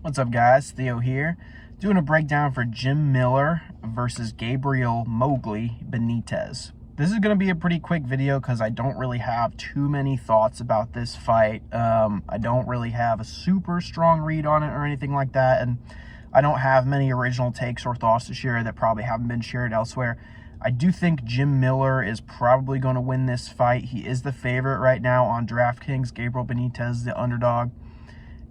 What's up, guys? Theo here, doing a breakdown for Jim Miller versus Gabriel Benitez. This is going to be a pretty quick video because I don't really have too many thoughts about this fight. I don't really have a super strong read on it or anything like that, and I don't have many original takes or thoughts to share that probably haven't been shared elsewhere. I do think Jim Miller is probably going to win this fight. He is the favorite right now on DraftKings. Gabriel Benitez, the underdog.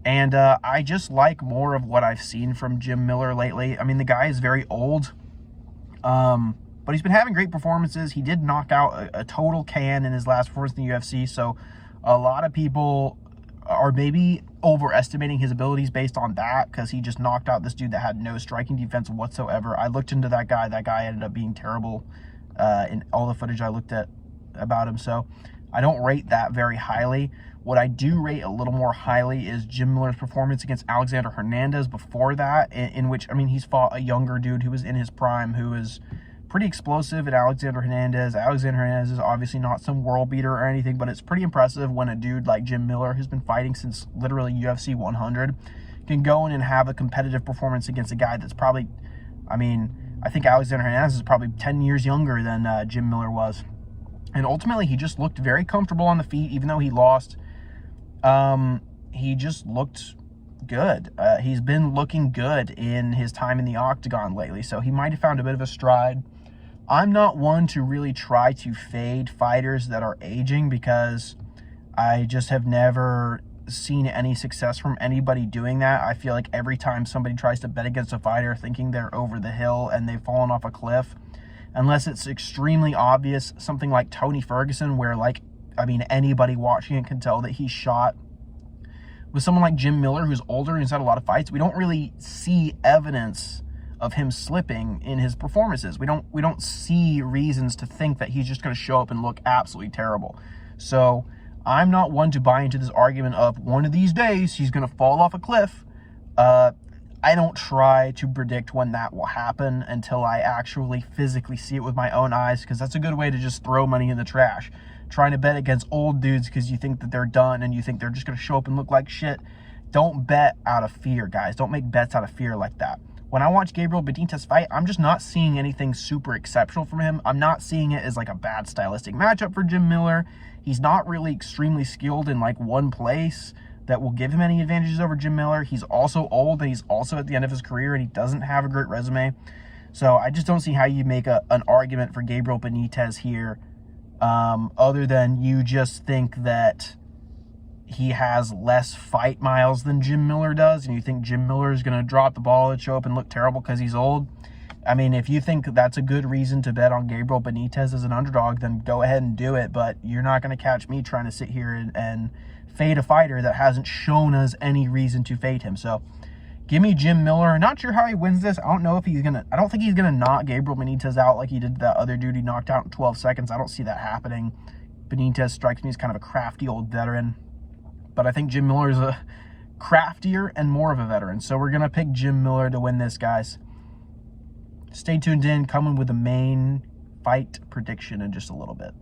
And I just like more of what I've seen from Jim Miller lately. I mean, the guy is very old, but he's been having great performances. He did knock out a total can in his last performance in the UFC, so a lot of people are maybe overestimating his abilities based on that because he just knocked out this dude that had no striking defense whatsoever. I looked into that guy. That guy ended up being terrible in all the footage I looked at about him, so I don't rate that very highly. What I do rate a little more highly is Jim Miller's performance against Alexander Hernandez before that, in which, I mean, he's fought a younger dude who was in his prime, who is pretty explosive at Alexander Hernandez. Alexander Hernandez is obviously not some world beater or anything, but it's pretty impressive when a dude like Jim Miller, who's been fighting since literally UFC 100, can go in and have a competitive performance against a guy that's probably, I mean, I think Alexander Hernandez is probably 10 years younger than Jim Miller was. And ultimately, he just looked very comfortable on the feet, even though he lost. He just looked good. He's been looking good in his time in the octagon lately, so he might have found a bit of a stride. I'm not one to really try to fade fighters that are aging because I just have never seen any success from anybody doing that. I feel like every time somebody tries to bet against a fighter thinking they're over the hill and they've fallen off a cliff, unless it's extremely obvious, something like Tony Ferguson, where, like, I mean, anybody watching it can tell that he's shot. With someone like Jim Miller, who's older and has had a lot of fights, we don't really see evidence of him slipping in his performances. We don't see reasons to think that he's just going to show up and look absolutely terrible. So I'm not one to buy into this argument of one of these days he's going to fall off a cliff. I don't try to predict when that will happen until I actually physically see it with my own eyes, because that's a good way to just throw money in the trash. Trying to bet against old dudes because you think that they're done and you think they're just going to show up and look like shit. Don't bet out of fear, guys. Don't make bets out of fear like that. When I watch Gabriel Benitez fight, I'm just not seeing anything super exceptional from him. I'm not seeing it as like a bad stylistic matchup for Jim Miller. He's not really extremely skilled in like one place that will give him any advantages over Jim Miller. He's also old and he's also at the end of his career and he doesn't have a great resume. So I just don't see how you make an argument for Gabriel Benitez here, other than you just think that he has less fight miles than Jim Miller does, and you think Jim Miller is going to drop the ball and show up and look terrible because he's old. I mean, if you think that's a good reason to bet on Gabriel Benitez as an underdog, then go ahead and do it, but you're not going to catch me trying to sit here and fade a fighter that hasn't shown us any reason to fade him. So give me Jim Miller. Not sure how he wins this. I don't know if he's going to, I don't think he's going to knock Gabriel Benitez out like he did that other dude he knocked out in 12 seconds. I don't see that happening. Benitez strikes me as kind of a crafty old veteran, but I think Jim Miller is a craftier and more of a veteran. So we're going to pick Jim Miller to win this, guys. Stay tuned in, coming with the main fight prediction in just a little bit.